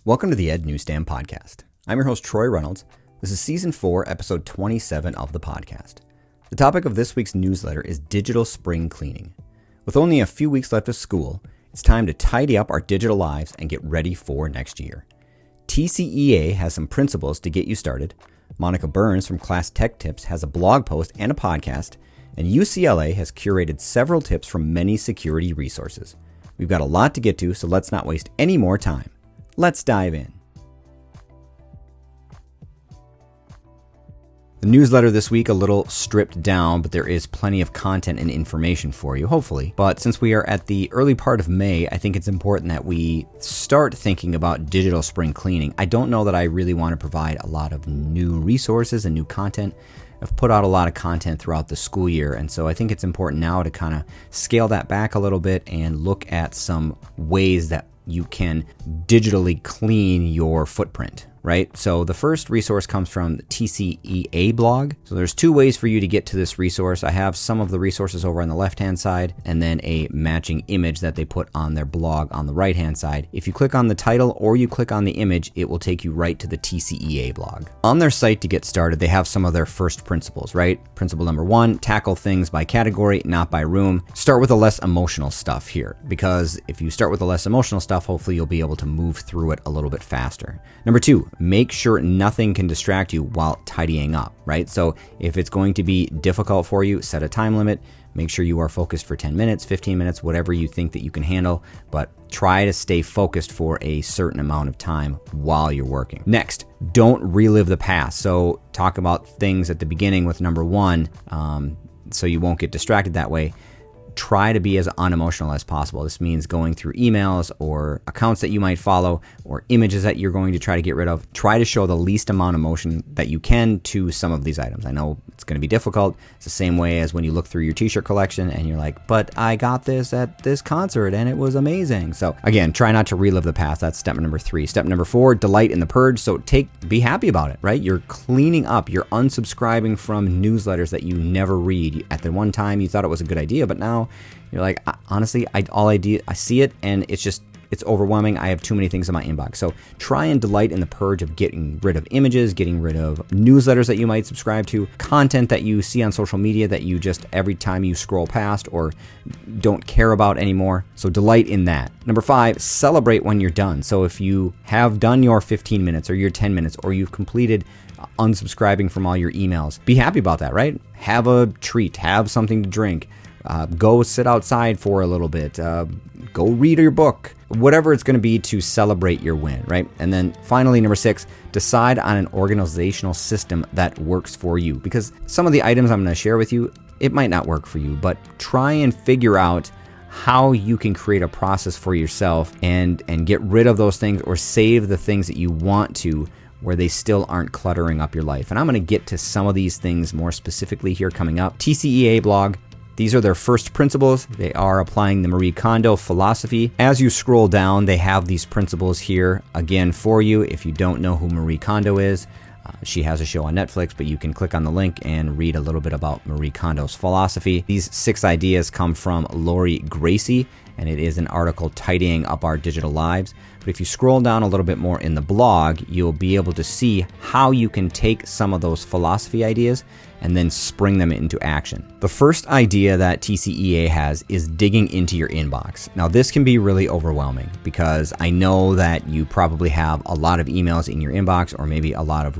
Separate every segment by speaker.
Speaker 1: Welcome to the Ed Newsstand Podcast. I'm your host, Troy Reynolds. This is Season 4, Episode 27 of the podcast. The topic of this week's newsletter is digital spring cleaning. With only a few weeks left of school, it's time to tidy up our digital lives and get ready for next year. TCEA has some principles to get you started. Monica Burns from Class Tech Tips has a blog post and a podcast, and UCLA has curated several tips from many security resources. We've got a lot to get to, so let's not waste any more time. Let's dive in. The newsletter this week, a little stripped down, but there is plenty of content and information for you, hopefully. But since we are at the early part of May, I think it's important that we start thinking about digital spring cleaning. I don't know that I really want to provide a lot of new resources and new content. I've put out a lot of content throughout the school year, and so I think it's important now to kind of scale that back a little bit and look at some ways that you can digitally clean your footprint, right? So the first resource comes from the TCEA Blog. So there's two ways for you to get to this resource. I have some of the resources over on the left-hand side and then a matching image that they put on their blog on the right-hand side. If you click on the title or you click on the image, it will take you right to the TCEA blog. On their site to get started, they have some of their first principles, right? Principle number 1, tackle things by category, not by room. Start with the less emotional stuff here, because if you start with the less emotional stuff, hopefully you'll be able to move through it a little bit faster. Number 2, make sure nothing can distract you while tidying up, right? So if it's going to be difficult for you, set a time limit. Make sure you are focused for 10 minutes, 15 minutes, whatever you think that you can handle, but try to stay focused for a certain amount of time while you're working. Next, don't relive the past. So talk about things at the beginning with number 1, so you won't get distracted that way. Try to be as unemotional as possible. This means going through emails or accounts that you might follow or images that you're going to try to get rid of. Try to show the least amount of emotion that you can to some of these items. I know it's going to be difficult. It's the same way as when you look through your t-shirt collection and you're like, but I got this at this concert and it was amazing. So again, try not to relive the past. That's step number 3. Step number 4, delight in the purge. So be happy about it, right? You're cleaning up. You're unsubscribing from newsletters that you never read. At the one time you thought it was a good idea, but now you're like, honestly, I see it and it's overwhelming. I have too many things in my inbox. So try and delight in the purge of getting rid of images, getting rid of newsletters that you might subscribe to, content that you see on social media that you just every time you scroll past or don't care about anymore. So delight in that. Number 5, celebrate when you're done. So if you have done your 15 minutes or your 10 minutes or you've completed unsubscribing from all your emails, be happy about that, right? Have a treat, have something to drink. Go sit outside for a little bit. Go read your book. Whatever it's going to be to celebrate your win, right? And then finally, number 6, decide on an organizational system that works for you. Because some of the items I'm going to share with you, it might not work for you, but try and figure out how you can create a process for yourself and get rid of those things or save the things that you want to where they still aren't cluttering up your life. And I'm going to get to some of these things more specifically here coming up. TCEA Blog. These are their first principles. They are applying the Marie Kondo philosophy. As you scroll down, they have these principles here again for you. If you don't know who Marie Kondo is, she has a show on Netflix, but you can click on the link and read a little bit about Marie Kondo's philosophy. These 6 ideas come from Lori Gracie, and it is an article tidying up our digital lives. But if you scroll down a little bit more in the blog, you'll be able to see how you can take some of those philosophy ideas and then spring them into action. The first idea that TCEA has is digging into your inbox. Now, this can be really overwhelming because I know that you probably have a lot of emails in your inbox or maybe a lot of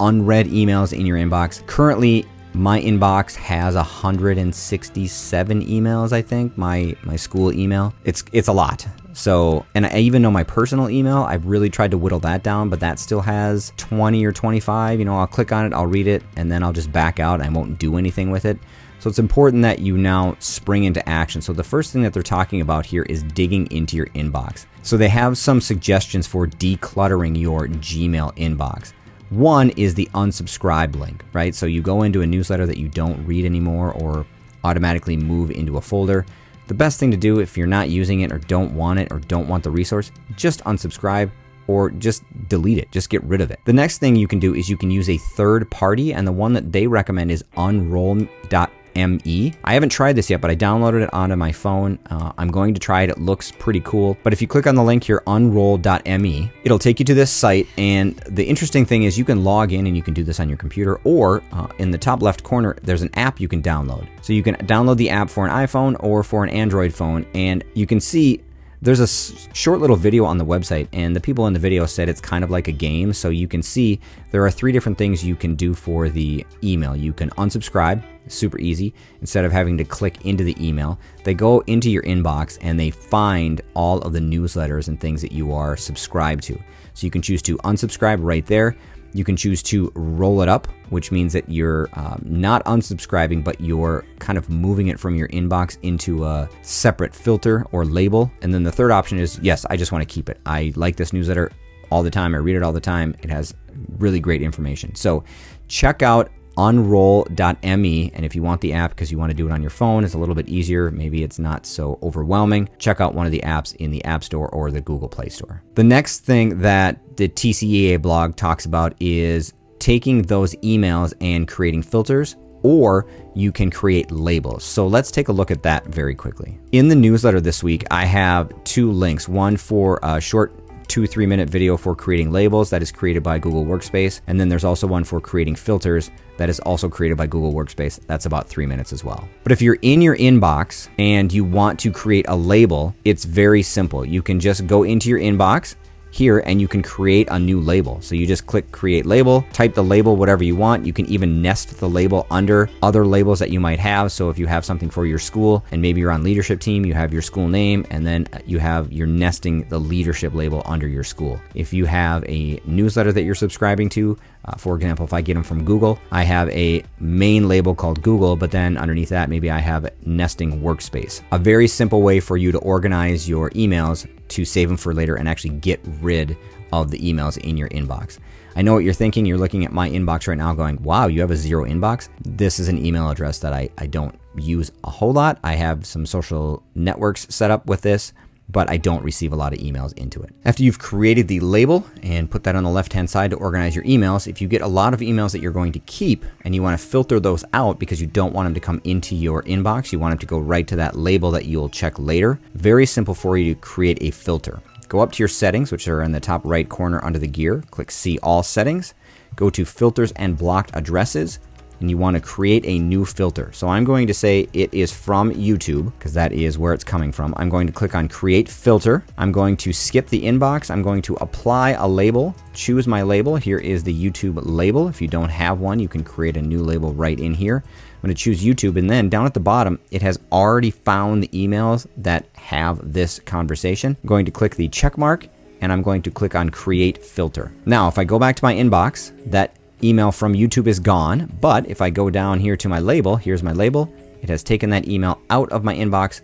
Speaker 1: unread emails in your inbox. Currently, my inbox has 167 emails, I think, my school email. It's a lot. So, and I even know my personal email, I've really tried to whittle that down, but that still has 20 or 25. I'll click on it, I'll read it, and then I'll just back out. I won't do anything with it. So it's important that you now spring into action. So the first thing that they're talking about here is digging into your inbox. So they have some suggestions for decluttering your Gmail inbox. One is the unsubscribe link, right? So you go into a newsletter that you don't read anymore or automatically move into a folder. The best thing to do if you're not using it or don't want the resource, just unsubscribe or just delete it. Just get rid of it. The next thing you can do is you can use a third party, and the one that they recommend is unroll.io. unroll.me. I haven't tried this yet, but I downloaded it onto my phone. I'm going to try it. It looks pretty cool. But if you click on the link here, unroll.me, it'll take you to this site. And the interesting thing is you can log in and you can do this on your computer, or in the top left corner, there's an app you can download. So you can download the app for an iPhone or for an Android phone, and you can see there's a short little video on the website, and the people in the video said it's kind of like a game. So you can see there are 3 different things you can do for the email. You can unsubscribe, super easy. Instead of having to click into the email, they go into your inbox and they find all of the newsletters and things that you are subscribed to. So you can choose to unsubscribe right there. You can choose to roll it up, which means that you're not unsubscribing, but you're kind of moving it from your inbox into a separate filter or label. And then the third option is, yes, I just want to keep it. I like this newsletter all the time. I read it all the time. It has really great information. So check out unroll.me, and if you want the app because you want to do it on your phone, it's a little bit easier. Maybe it's not so overwhelming. Check out one of the apps in the App Store or the Google Play Store. The next thing that the TCEA blog talks about is taking those emails and creating filters, or you can create labels. So let's take a look at that very quickly. In the newsletter this week, I have 2 links, one for a short 2-3 minute video for creating labels that is created by Google Workspace. And then there's also one for creating filters that is also created by Google Workspace. That's about 3 minutes as well. But if you're in your inbox and you want to create a label, it's very simple. You can just go into your inbox here and you can create a new label. So you just click create label, type the label, whatever you want. You can even nest the label under other labels that you might have. So if you have something for your school and maybe you're on leadership team, you have your school name, and then you're nesting the leadership label under your school. If you have a newsletter that you're subscribing to, for example, if I get them from Google, I have a main label called Google, but then underneath that, maybe I have nesting workspace. A very simple way for you to organize your emails to save them for later and actually get rid of the emails in your inbox. I know what you're thinking. You're looking at my inbox right now going, wow, you have a 0 inbox? This is an email address that I don't use a whole lot. I have some social networks set up with this, but I don't receive a lot of emails into it. After you've created the label and put that on the left-hand side to organize your emails, if you get a lot of emails that you're going to keep and you want to filter those out because you don't want them to come into your inbox, you want them to go right to that label that you'll check later, very simple for you to create a filter. Go up to your settings, which are in the top right corner under the gear. Click See All Settings. Go to Filters and Blocked Addresses, and you want to create a new filter. So I'm going to say it is from YouTube because that is where it's coming from. I'm going to click on Create Filter. I'm going to skip the inbox. I'm going to apply a label, choose my label. Here is the YouTube label. If you don't have one, you can create a new label right in here. I'm going to choose YouTube, and then down at the bottom, it has already found the emails that have this conversation. I'm going to click the check mark, and I'm going to click on Create Filter. Now, if I go back to my inbox, that email from YouTube is gone, but if I go down here to my label, here's my label, it has taken that email out of my inbox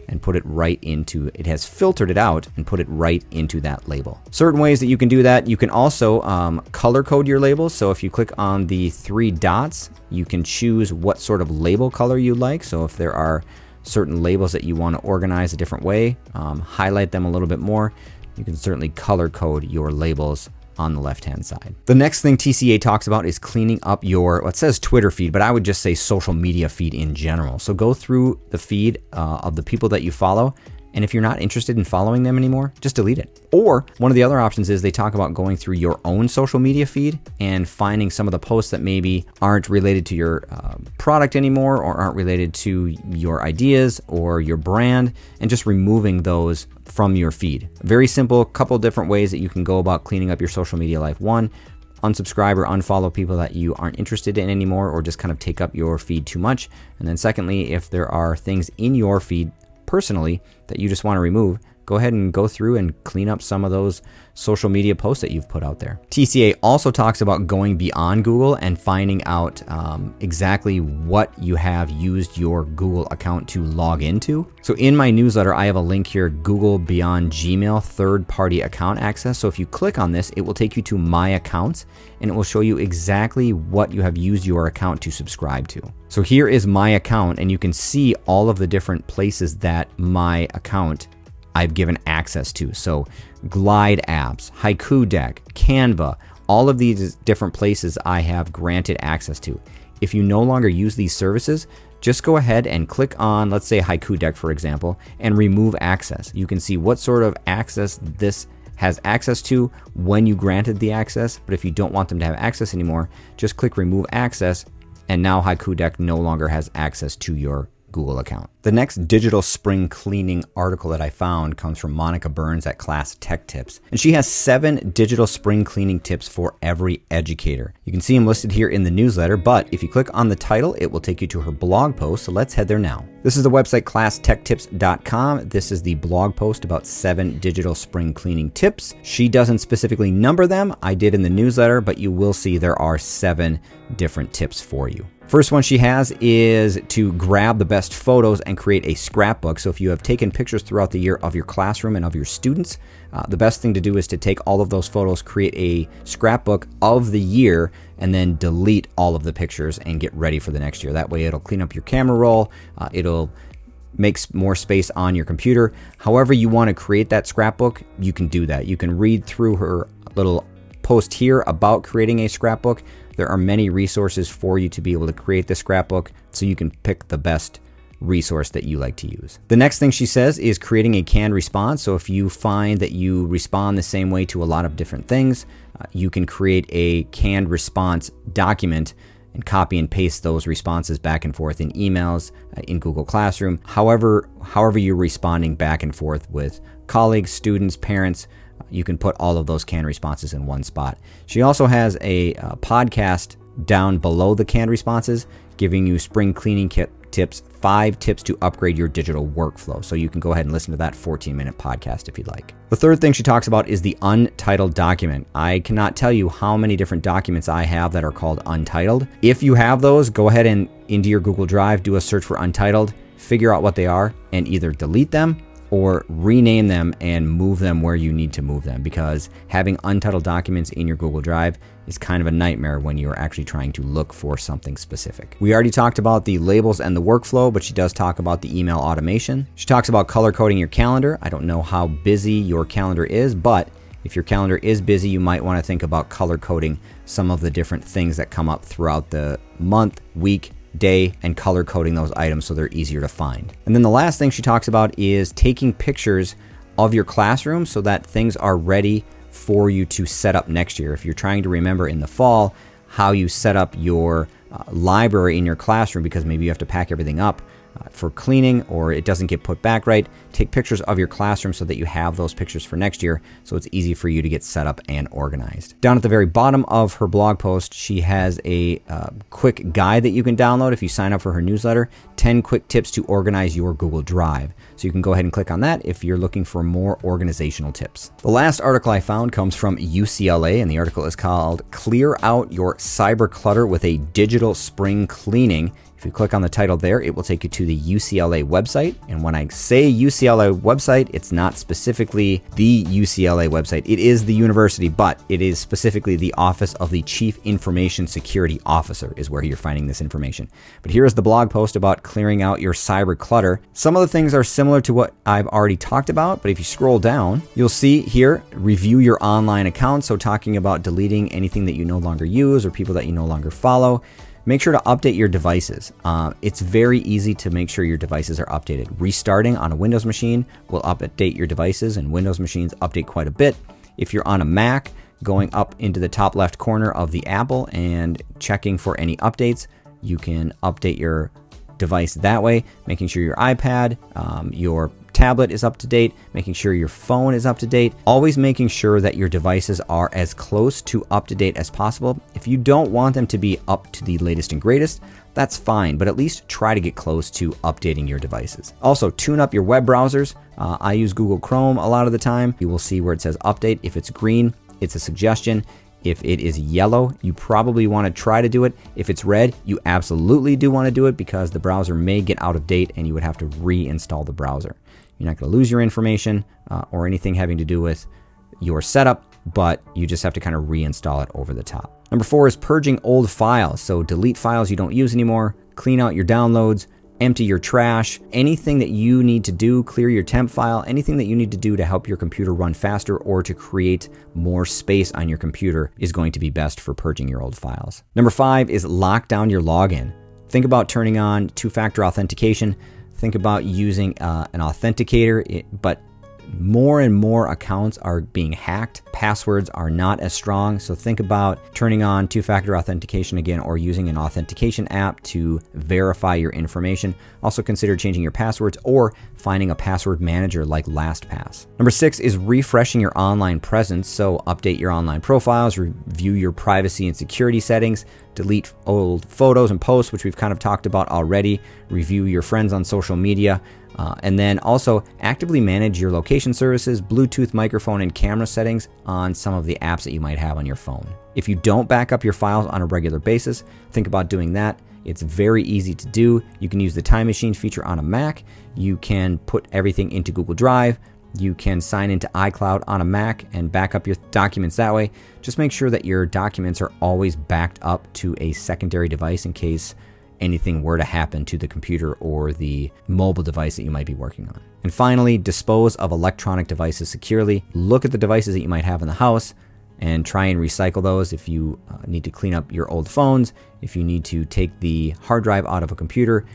Speaker 1: and put it right into, it has filtered it out and put it right into that label. Certain ways that you can do that, you can also color code your labels. So if you click on the 3 dots, you can choose what sort of label color you like. So if there are certain labels that you want to organize a different way, highlight them a little bit more, you can certainly color code your labels on the left-hand side. The next thing TCEA talks about is cleaning up your, well, it says Twitter feed, but I would just say social media feed in general. So go through the feed of the people that you follow, and if you're not interested in following them anymore, just delete it. Or one of the other options is they talk about going through your own social media feed and finding some of the posts that maybe aren't related to your product anymore or aren't related to your ideas or your brand, and just removing those from your feed. Very simple, couple different ways that you can go about cleaning up your social media life. One, unsubscribe or unfollow people that you aren't interested in anymore or just kind of take up your feed too much. And then secondly, if there are things in your feed personally that you just want to remove, go ahead and go through and clean up some of those social media posts that you've put out there. TCEA also talks about going beyond Google and finding out exactly what you have used your Google account to log into. So in my newsletter, I have a link here, Google Beyond Gmail third-party account access. So if you click on this, it will take you to My Accounts, and it will show you exactly what you have used your account to subscribe to. So here is my account, and you can see all of the different places that my account I've given access to. So Glide apps, Haiku Deck, Canva, all of these different places I have granted access to. If you no longer use these services, just go ahead and click on, let's say Haiku Deck, for example, and remove access. You can see what sort of access this has access to when you granted the access, but if you don't want them to have access anymore, just click remove access, and now Haiku Deck no longer has access to your Google account. The next digital spring cleaning article that I found comes from Monica Burns at Class Tech Tips, and she has 7 digital spring cleaning tips for every educator. You can see them listed here in the newsletter, but if you click on the title, it will take you to her blog post, so let's head there now. This is the website classtechtips.com. This is the blog post about 7 digital spring cleaning tips. She doesn't specifically number them. I did in the newsletter, but you will see there are 7 different tips for you. First one she has is to grab the best photos and create a scrapbook. So if you have taken pictures throughout the year of your classroom and of your students, the best thing to do is to take all of those photos, create a scrapbook of the year, and then delete all of the pictures and get ready for the next year. That way it'll clean up your camera roll. It'll make more space on your computer. However you want to create that scrapbook, you can do that. You can read through her little post here about creating a scrapbook. There are many resources for you to be able to create the scrapbook, so you can pick the best resource that you like to use. The next thing she says is creating a canned response. So if you find that you respond the same way to a lot of different things, you can create a canned response document and copy and paste those responses back and forth in emails, in Google Classroom, however you're responding back and forth with colleagues, students, parents. You can put all of those canned responses in one spot. She also has a podcast down below the canned responses giving you spring cleaning kit tips, 5 tips to upgrade your digital workflow. So you can go ahead and listen to that 14-minute podcast if you'd like. The third thing she talks about is the untitled document. I cannot tell you how many different documents I have that are called untitled. If you have those, go ahead and into your Google Drive, do a search for untitled, figure out what they are, and either delete them or rename them and move them where you need to move them, because having untitled documents in your Google Drive is kind of a nightmare when you're actually trying to look for something specific. We already talked about the labels and the workflow, but she does talk about the email automation. She talks about color coding your calendar. I don't know how busy your calendar is, but if your calendar is busy, you might want to think about color coding some of the different things that come up throughout the month, week, day, and color coding those items so they're easier to find. And then the last thing she talks about is taking pictures of your classroom so that things are ready for you to set up next year. If you're trying to remember in the fall how you set up your library in your classroom, because maybe you have to pack everything up for cleaning or it doesn't get put back right, take pictures of your classroom so that you have those pictures for next year, so it's easy for you to get set up and organized. Down at the very bottom of her blog post, she has a quick guide that you can download if you sign up for her newsletter, 10 quick tips to organize your Google Drive. So you can go ahead and click on that if you're looking for more organizational tips. The last article I found comes from UCLA, and the article is called Clear Out Your Cyber Clutter with a Digital Spring Cleaning. If you click on the title there, it will take you to the UCLA website. And when I say UCLA website, it's not specifically the UCLA website. It is the university, but it is specifically the Office of the Chief Information Security Officer is where you're finding this information. But here is the blog post about clearing out your cyber clutter. Some of the things are similar to what I've already talked about, but if you scroll down, you'll see here, review your online account. So talking about deleting anything that you no longer use or people that you no longer follow. Make sure to update your devices. It's very easy to make sure your devices are updated. Restarting on a Windows machine will update your devices, and Windows machines update quite a bit. If you're on a Mac, going up into the top left corner of the Apple and checking for any updates, you can update your device that way, making sure your iPad, your tablet is up to date, making sure your phone is up to date, always making sure that your devices are as close to up to date as possible. If you don't want them to be up to the latest and greatest, that's fine, but at least try to get close to updating your devices. Also, tune up your web browsers. I use Google Chrome a lot of the time. You will see where it says update. If it's green, it's a suggestion. If it is yellow, you probably want to try to do it. If it's red, you absolutely do want to do it because the browser may get out of date and you would have to reinstall the browser. You're not going to lose your information or anything having to do with your setup, but you just have to kind of reinstall it over the top. Number 4 is purging old files. So delete files you don't use anymore, clean out your downloads, empty your trash, anything that you need to do, clear your temp file, anything that you need to do to help your computer run faster or to create more space on your computer is going to be best for purging your old files. Number 5 is lock down your login. Think about turning on two-factor authentication. Think about using an authenticator, but more and more accounts are being hacked. Passwords are not as strong, so think about turning on two-factor authentication again, or using an authentication app to verify your information. Also consider changing your passwords or finding a password manager like LastPass. Number 6 is refreshing your online presence. So update your online profiles, review your privacy and security settings, delete old photos and posts, which we've kind of talked about already, review your friends on social media, and then also actively manage your location services, Bluetooth microphone, and camera settings on some of the apps that you might have on your phone. If you don't back up your files on a regular basis, think about doing that. It's very easy to do. You can use the Time Machine feature on a Mac. You can put everything into Google Drive. You can sign into iCloud on a Mac and back up your documents that way. Just make sure that your documents are always backed up to a secondary device in case anything were to happen to the computer or the mobile device that you might be working on. And finally, dispose of electronic devices securely. Look at the devices that you might have in the house and try and recycle those. If you need to clean up your old phones, if you need to take the hard drive out of a computer,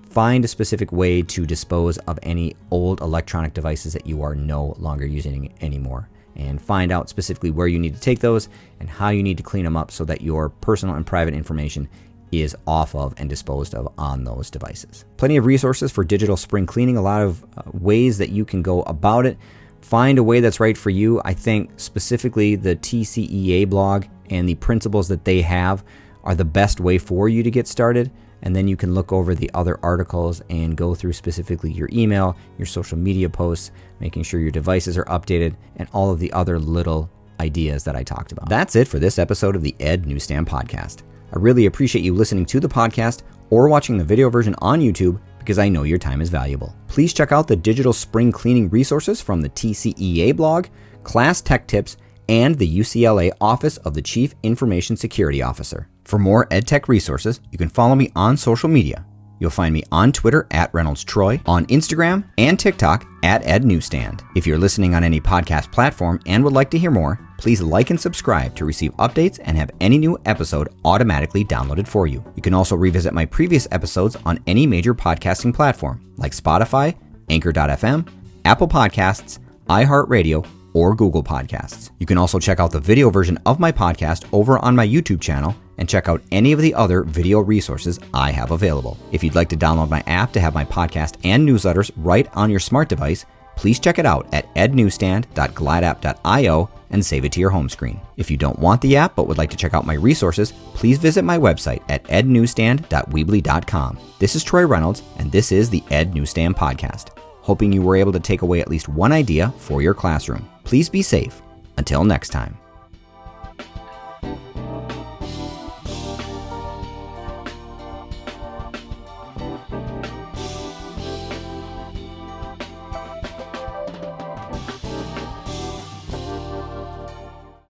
Speaker 1: find a specific way to dispose of any old electronic devices that you are no longer using anymore, and find out specifically where you need to take those and how you need to clean them up so that your personal and private information is off of and disposed of on those devices. Plenty of resources for digital spring cleaning, a lot of ways that you can go about it. Find a way that's right for you. I think specifically the TCEA blog and the principles that they have are the best way for you to get started. And then you can look over the other articles and go through specifically your email, your social media posts, making sure your devices are updated, and all of the other little ideas that I talked about. That's it for this episode of the Ed Newsstand Podcast. I really appreciate you listening to the podcast or watching the video version on YouTube, because I know your time is valuable. Please check out the digital spring cleaning resources from the TCEA blog, class tech tips, and the UCLA Office of the Chief Information Security Officer. For more EdTech resources, you can follow me on social media. You'll find me on Twitter at ReynoldsTroy, on Instagram and TikTok at EdNewsstand. If you're listening on any podcast platform and would like to hear more, please like and subscribe to receive updates and have any new episode automatically downloaded for you. You can also revisit my previous episodes on any major podcasting platform like Spotify, Anchor.fm, Apple Podcasts, iHeartRadio, or Google Podcasts. You can also check out the video version of my podcast over on my YouTube channel and check out any of the other video resources I have available. If you'd like to download my app to have my podcast and newsletters right on your smart device, please check it out at ednewsstand.glideapp.io and save it to your home screen. If you don't want the app but would like to check out my resources, please visit my website at ednewsstand.weebly.com. This is Troy Reynolds, and this is the Ed Newsstand Podcast. Hoping you were able to take away at least one idea for your classroom. Please be safe. Until next time.